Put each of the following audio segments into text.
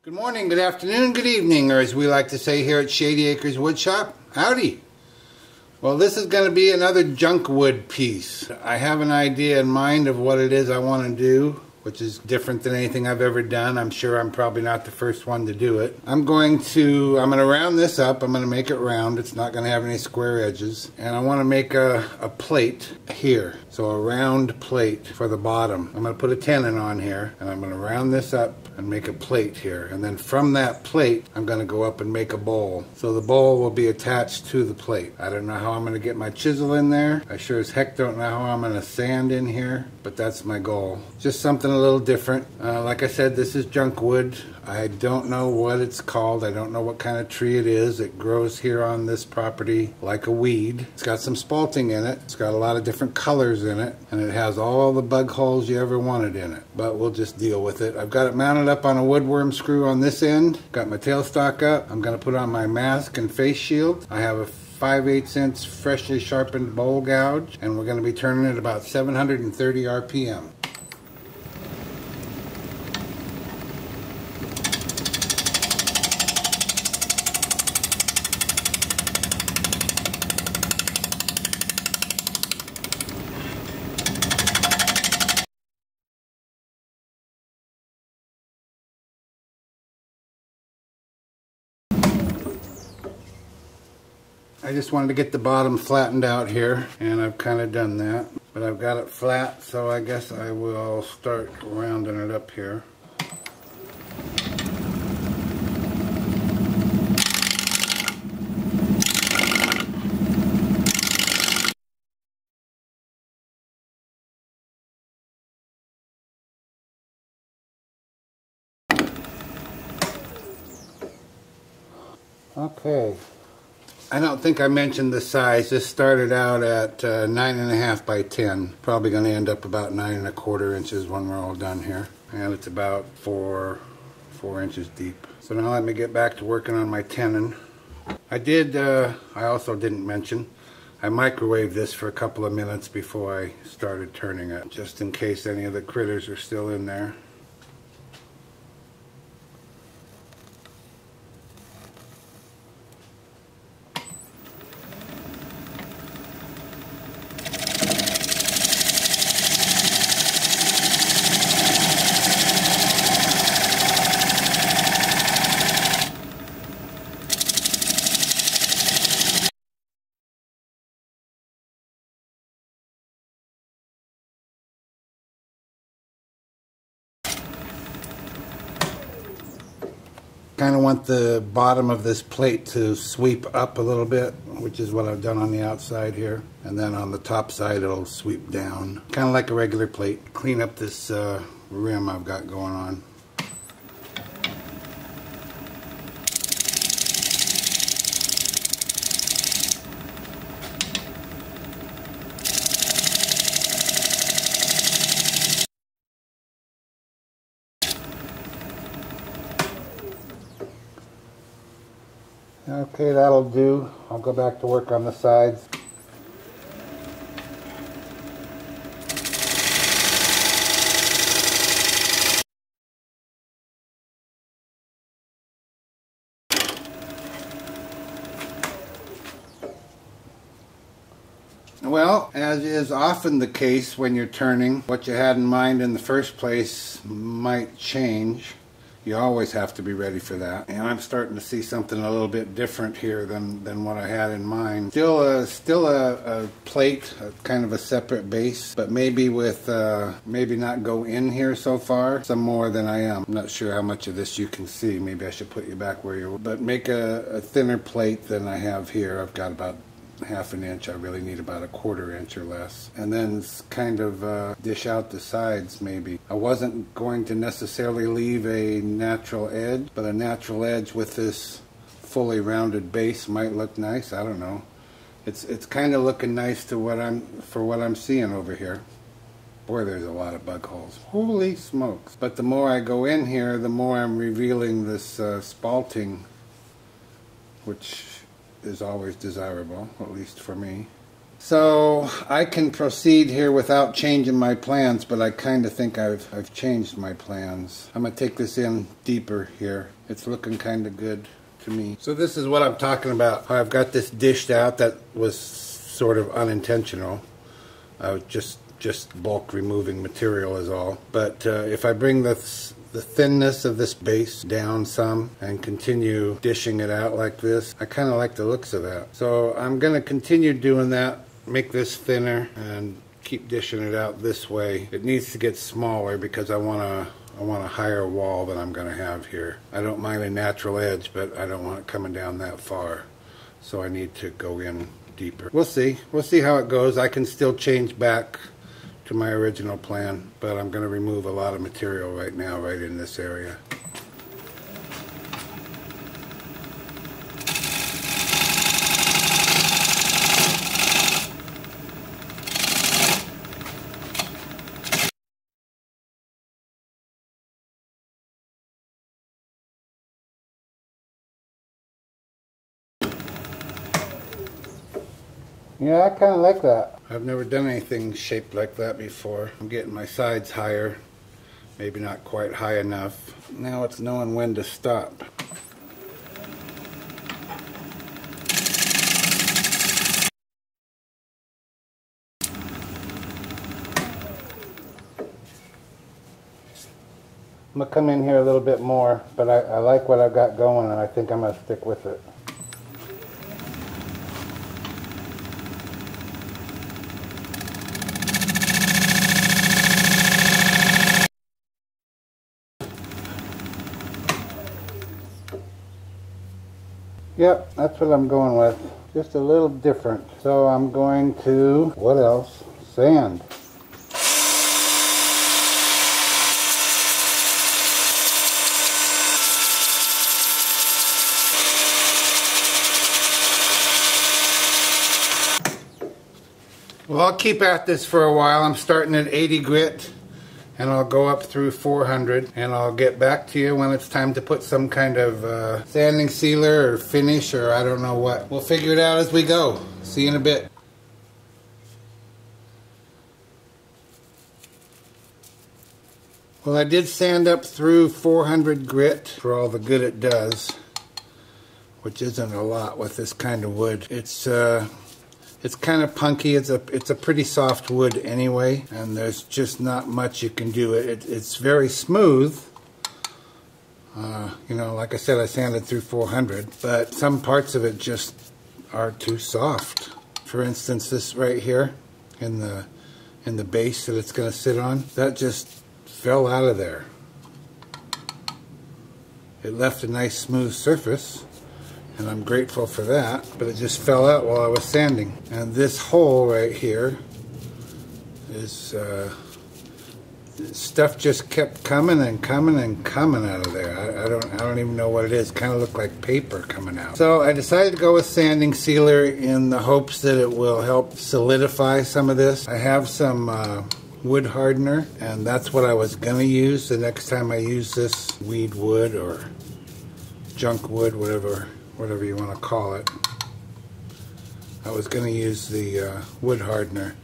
Good morning, good afternoon, good evening, or as we like to say here at Shady Acres Woodshop, howdy. Well, this is going to be another junk wood piece. I have an idea in mind of what it is I want to do, which is different than anything I've ever done. I'm sure I'm probably not the first one to do it. I'm going to round this up. I'm going to make it round. It's not going to have any square edges. And I want to make a plate here. So a round plate for the bottom. I'm going to put a tenon on here, and I'm going to round this up and make a plate here. And then from that plate, I'm going to go up and make a bowl. So the bowl will be attached to the plate. I don't know how I'm going to get my chisel in there. I sure as heck don't know how I'm going to sand in here, but that's my goal. Just something a little different. Like I said, this is junk wood. I don't know what it's called. I don't know what kind of tree it is. It grows here on this property like a weed. It's got some spalting in it. It's got a lot of different colors in it, and it has all the bug holes you ever wanted in it. But we'll just deal with it. I've got it mounted up on a woodworm screw on this end. Got my tailstock up. I'm going to put on my mask and face shield. I have a 5/8 inch freshly sharpened bowl gouge, and we're going to be turning it about 730 RPM. I just wanted to get the bottom flattened out here, and I've kind of done that. But I've got it flat, so I guess I will start rounding it up here. Okay. I don't think I mentioned the size. This started out at 9.5 by 10. Probably going to end up about 9.25 inches when we're all done here. And it's about 4 inches deep. So now let me get back to working on my tenon. I also didn't mention, I microwaved this for a couple of minutes before I started turning it, just in case any of the critters are still in there. Kind of want the bottom of this plate to sweep up a little bit, which is what I've done on the outside here. And then on the top side it'll sweep down, kind of like a regular plate. Clean up this rim I've got going on. Okay, that'll do. I'll go back to work on the sides. Well, as is often the case when you're turning, what you had in mind in the first place might change. You always have to be ready for that. And I'm starting to see something a little bit different here than what I had in mind. Still a plate, kind of a separate base, but maybe with, maybe not go in here so far, some more than I am. I'm not sure how much of this you can see. Maybe I should put you back where you are. But make a thinner plate than I have here. I've got about 1/2 inch. I really need about 1/4 inch or less. And then kind of dish out the sides maybe. I wasn't going to necessarily leave a natural edge, but a natural edge with this fully rounded base might look nice. I don't know. It's kind of looking nice to what I'm seeing over here. Boy, there's a lot of bug holes. Holy smokes. But the more I go in here, the more I'm revealing this spalting, which is always desirable, at least for me. So I can proceed here without changing my plans, but I kind of think I've changed my plans. I'm going to take this in deeper here. It's looking kind of good to me. So this is what I'm talking about. I've got this dished out that was sort of unintentional. I was just bulk removing material is all. But if I bring the thinness of this base down some and continue dishing it out like this, I kind of like the looks of that. So I'm going to continue doing that. Make this thinner and keep dishing it out this way. It needs to get smaller because I want a higher wall than I'm going to have here. I don't mind a natural edge, but I don't want it coming down that far. So I need to go in deeper. We'll see. We'll see how it goes. I can still change back to my original plan, but I'm going to remove a lot of material right now, right in this area. Yeah, I kind of like that. I've never done anything shaped like that before. I'm getting my sides higher, maybe not quite high enough. Now it's knowing when to stop. I'm going to come in here a little bit more, but I like what I've got going, and I think I'm going to stick with it. Yep, that's what I'm going with. Just a little different. So I'm going to, what else? Sand. Well, I'll keep at this for a while. I'm starting at 80 grit. And I'll go up through 400, and I'll get back to you when it's time to put some kind of sanding sealer or finish, or I don't know what. We'll figure it out as we go. See you in a bit. Well, I did sand up through 400 grit for all the good it does, which isn't a lot with this kind of wood. It's kind of punky. It's a pretty soft wood anyway, and there's just not much you can do. It's very smooth. You know, like I said, I sanded through 400, but some parts of it just are too soft. For instance, this right here in the base that it's going to sit on, that just fell out of there. It left a nice smooth surface, and I'm grateful for that, but it just fell out while I was sanding. And this hole right here is stuff just kept coming and coming and coming out of there. I don't even know what it is. Kind of looked like paper coming out. So I decided to go with sanding sealer in the hopes that it will help solidify some of this. I have some wood hardener, and that's what I was going to use the next time I use this weed wood or junk wood, whatever you want to call it. I was going to use the wood hardener,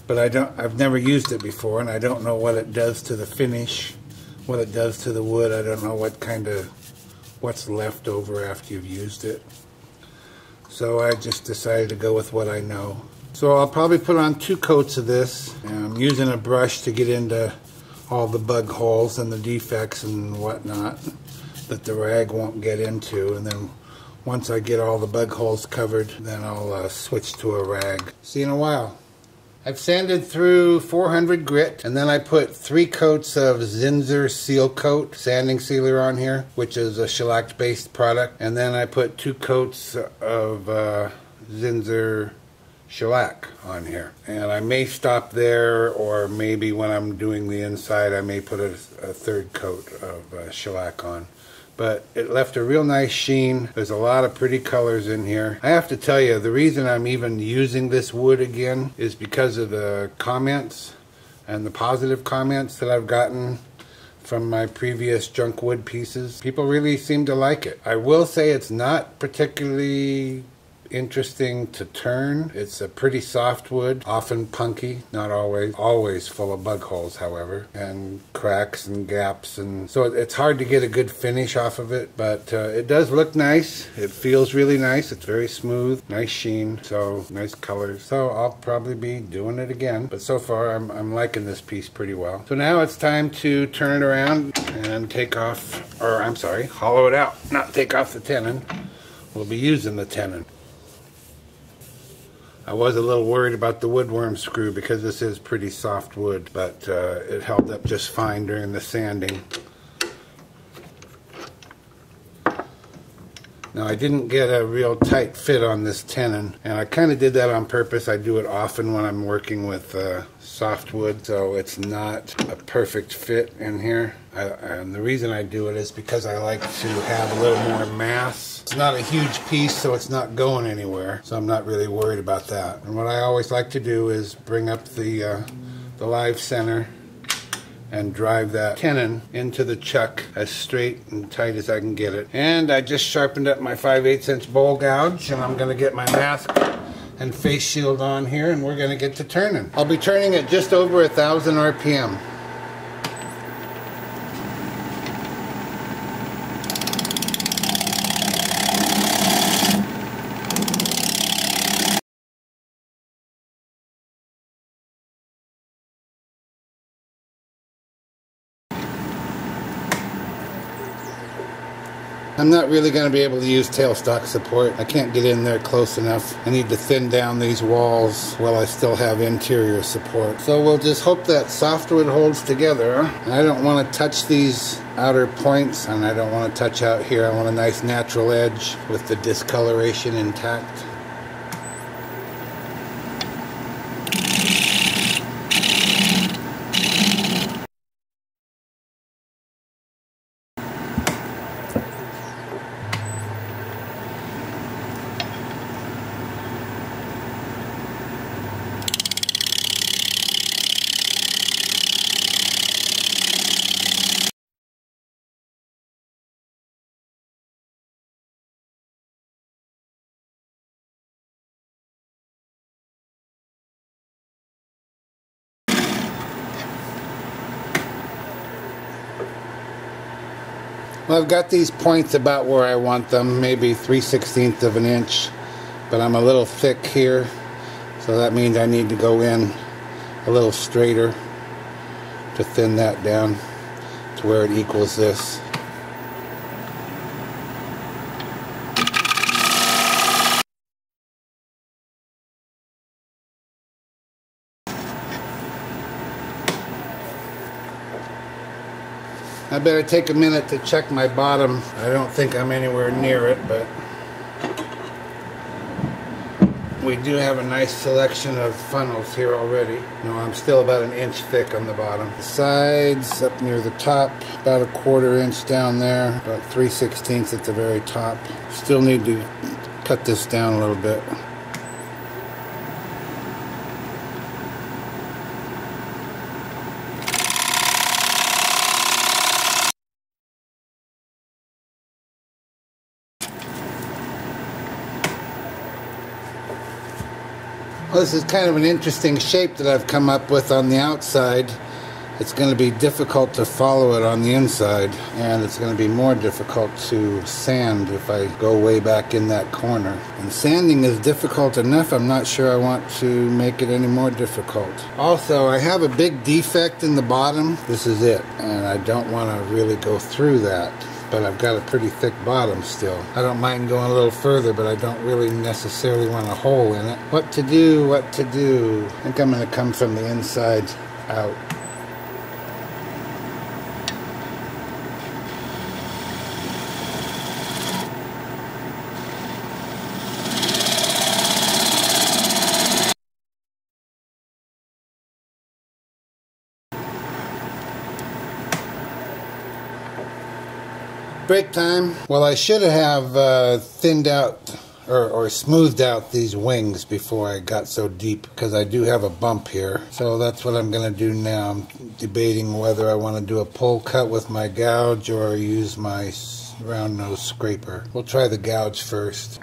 but I've never used it before, and I don't know what it does to the finish, what it does to the wood. I don't know what's left over after you've used it. So I just decided to go with what I know. So I'll probably put on 2 coats of this, and I'm using a brush to get into all the bug holes and the defects and whatnot that the rag won't get into, and then once I get all the bug holes covered, then I'll switch to a rag. See you in a while. I've sanded through 400 grit, and then I put 3 coats of Zinsser Seal Coat sanding sealer on here, which is a shellac based product, and then I put 2 coats of Zinsser shellac on here. And I may stop there, or maybe when I'm doing the inside I may put a 3rd coat of shellac on. But it left a real nice sheen. There's a lot of pretty colors in here. I have to tell you, the reason I'm even using this wood again is because of the comments and the positive comments that I've gotten from my previous junk wood pieces. People really seem to like it. I will say it's not particularly interesting to turn. It's a pretty soft wood, often punky, not always. Always full of bug holes, however, and cracks and gaps, and so it's hard to get a good finish off of it, but it does look nice. It feels really nice. It's very smooth, nice sheen, so nice colors. So I'll probably be doing it again, but so far I'm liking this piece pretty well. So now it's time to turn it around and take off, or I'm sorry, hollow it out, not take off the tenon. We'll be using the tenon. I was a little worried about the woodworm screw because this is pretty soft wood, but it held up just fine during the sanding. Now I didn't get a real tight fit on this tenon, and I kind of did that on purpose. I do it often when I'm working with softwood, so it's not a perfect fit in here. And the reason I do it is because I like to have a little more mass. It's not a huge piece, so it's not going anywhere, so I'm not really worried about that. And what I always like to do is bring up the live center and drive that tenon into the chuck as straight and tight as I can get it. And I just sharpened up my 5/8 inch bowl gouge, and I'm going to get my mask and face shield on here, and we're going to get to turning. I'll be turning at just over 1,000 RPM. I'm not really going to be able to use tailstock support. I can't get in there close enough. I need to thin down these walls while I still have interior support. So we'll just hope that softwood holds together. And I don't want to touch these outer points, and I don't want to touch out here. I want a nice natural edge with the discoloration intact. Well, I've got these points about where I want them, maybe 3/16 of an inch, but I'm a little thick here, so that means I need to go in a little straighter to thin that down to where it equals this. I better take a minute to check my bottom. I don't think I'm anywhere near it, but we do have a nice selection of funnels here already. No, I'm still about an inch thick on the bottom. The sides up near the top, about 1/4 inch down there, about 3/16 at the very top. Still need to cut this down a little bit. Well, this is kind of an interesting shape that I've come up with on the outside. It's going to be difficult to follow it on the inside, and it's going to be more difficult to sand if I go way back in that corner. And sanding is difficult enough. I'm not sure I want to make it any more difficult. Also, I have a big defect in the bottom. This is it, and I don't want to really go through that. But I've got a pretty thick bottom still. I don't mind going a little further, but I don't really necessarily want a hole in it. What to do, what to do? I think I'm going to come from the inside out. Break time. Well, I should have thinned out or smoothed out these wings before I got so deep, because I do have a bump here. So that's what I'm going to do now. I'm debating whether I want to do a pull cut with my gouge or use my round nose scraper. We'll try the gouge first.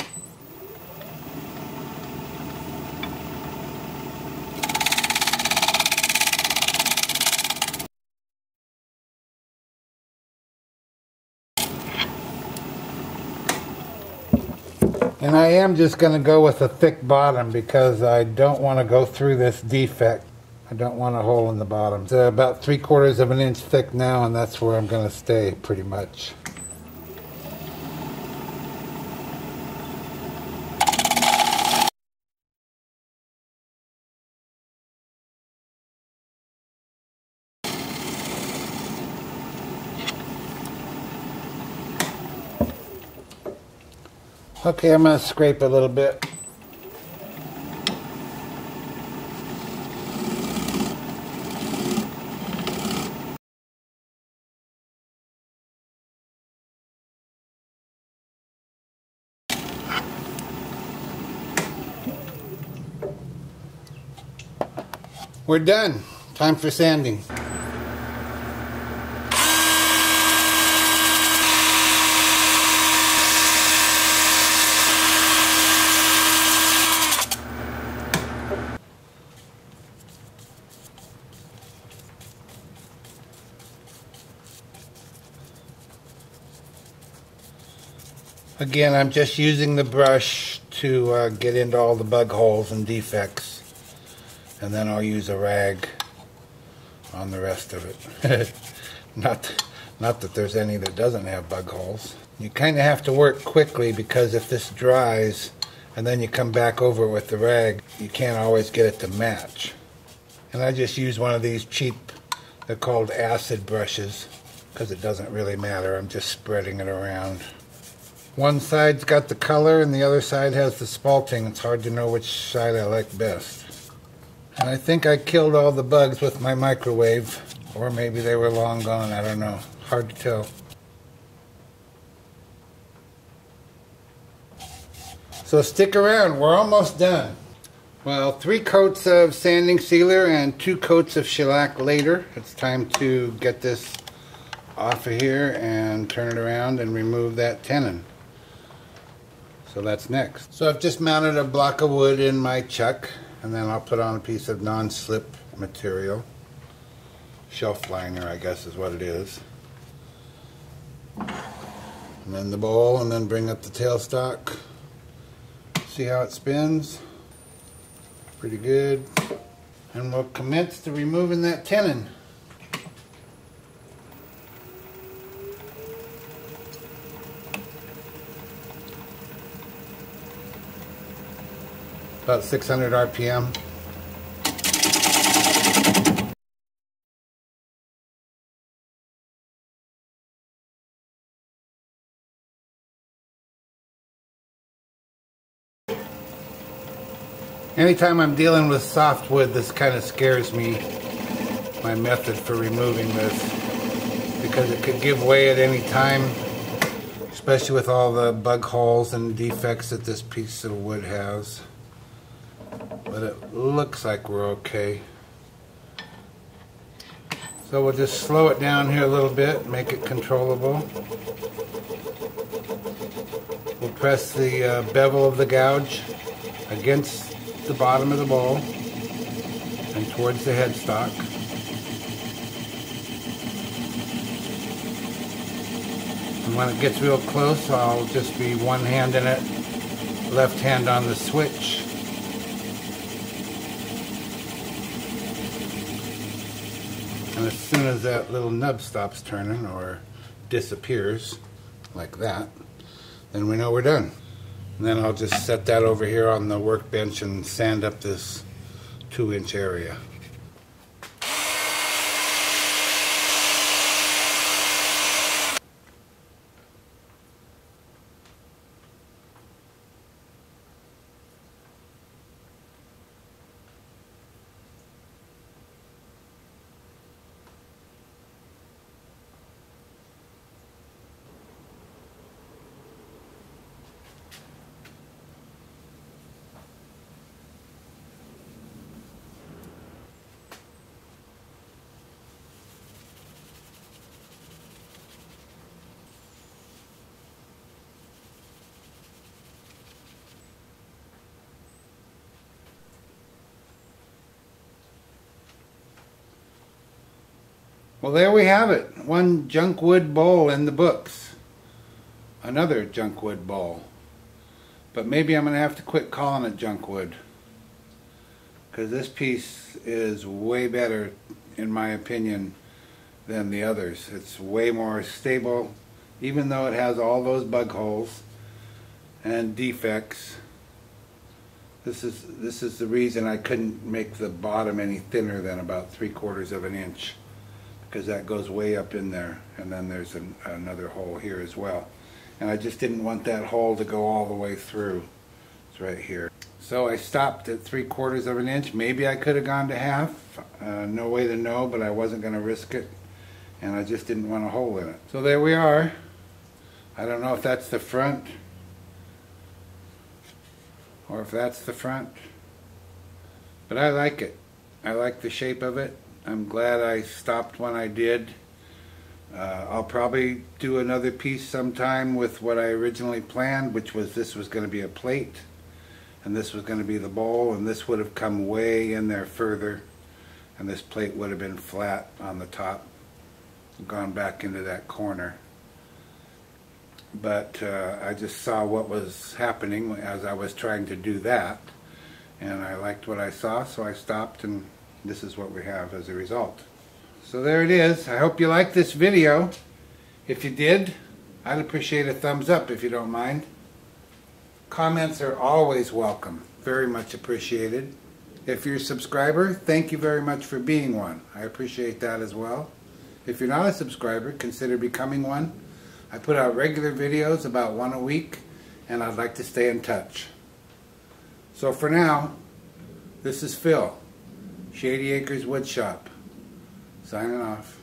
And I am just going to go with a thick bottom because I don't want to go through this defect. I don't want a hole in the bottom. It's about 3/4 of an inch thick now, and that's where I'm going to stay pretty much. Okay, I'm going to scrape a little bit. We're done. Time for sanding. Again, I'm just using the brush to get into all the bug holes and defects, and then I'll use a rag on the rest of it. Not that there's any that doesn't have bug holes. You kind of have to work quickly because if this dries and then you come back over it with the rag, you can't always get it to match. And I just use one of these cheap, they're called acid brushes, because it doesn't really matter. I'm just spreading it around. One side's got the color and the other side has the spalting. It's hard to know which side I like best. And I think I killed all the bugs with my microwave. Or maybe they were long gone, I don't know. Hard to tell. So stick around, we're almost done. Well, 3 coats of sanding sealer and 2 coats of shellac later. It's time to get this off of here and turn it around and remove that tenon. So that's next. So I've just mounted a block of wood in my chuck, and then I'll put on a piece of non-slip material. Shelf liner, I guess is what it is. And then the bowl, and then bring up the tailstock. See how it spins? Pretty good. And we'll commence to removing that tenon. About 600 RPM. Anytime I'm dealing with softwood, this kind of scares me, my method for removing this, because it could give way at any time, especially with all the bug holes and defects that this piece of wood has. But it looks like we're okay. So we'll just slow it down here a little bit, make it controllable. We'll press the bevel of the gouge against the bottom of the bowl and towards the headstock. And when it gets real close, I'll just be one hand in it, left hand on the switch. And as soon as that little nub stops turning or disappears, like that, then we know we're done. And then I'll just set that over here on the workbench and sand up this 2-inch area. Well, there we have it. One junk wood bowl in the books. Another junk wood bowl. But maybe I'm going to have to quit calling it junk wood, because this piece is way better, in my opinion, than the others. It's way more stable, even though it has all those bug holes and defects. This is the reason I couldn't make the bottom any thinner than about 3/4 of an inch, because that goes way up in there, and then there's another hole here as well, and I just didn't want that hole to go all the way through. It's right here. So I stopped at 3/4 of an inch. Maybe I could have gone to half, no way to know, but I wasn't going to risk it, and I just didn't want a hole in it. So there we are. I don't know if that's the front or if that's the front, but I like it. I like the shape of it. I'm glad I stopped when I did. I'll probably do another piece sometime with what I originally planned, which was this was going to be a plate and this was going to be the bowl, and this would have come way in there further, and this plate would have been flat on the top, gone back into that corner. But I just saw what was happening as I was trying to do that, and I liked what I saw, so I stopped, and this is what we have as a result. So there it is. I hope you liked this video. If you did, I'd appreciate a thumbs up if you don't mind. Comments are always welcome. Very much appreciated. If you're a subscriber, thank you very much for being one. I appreciate that as well. If you're not a subscriber, consider becoming one. I put out regular videos, about one a week, and I'd like to stay in touch. So for now, this is Phil, Shady Acres Woodshop, signing off.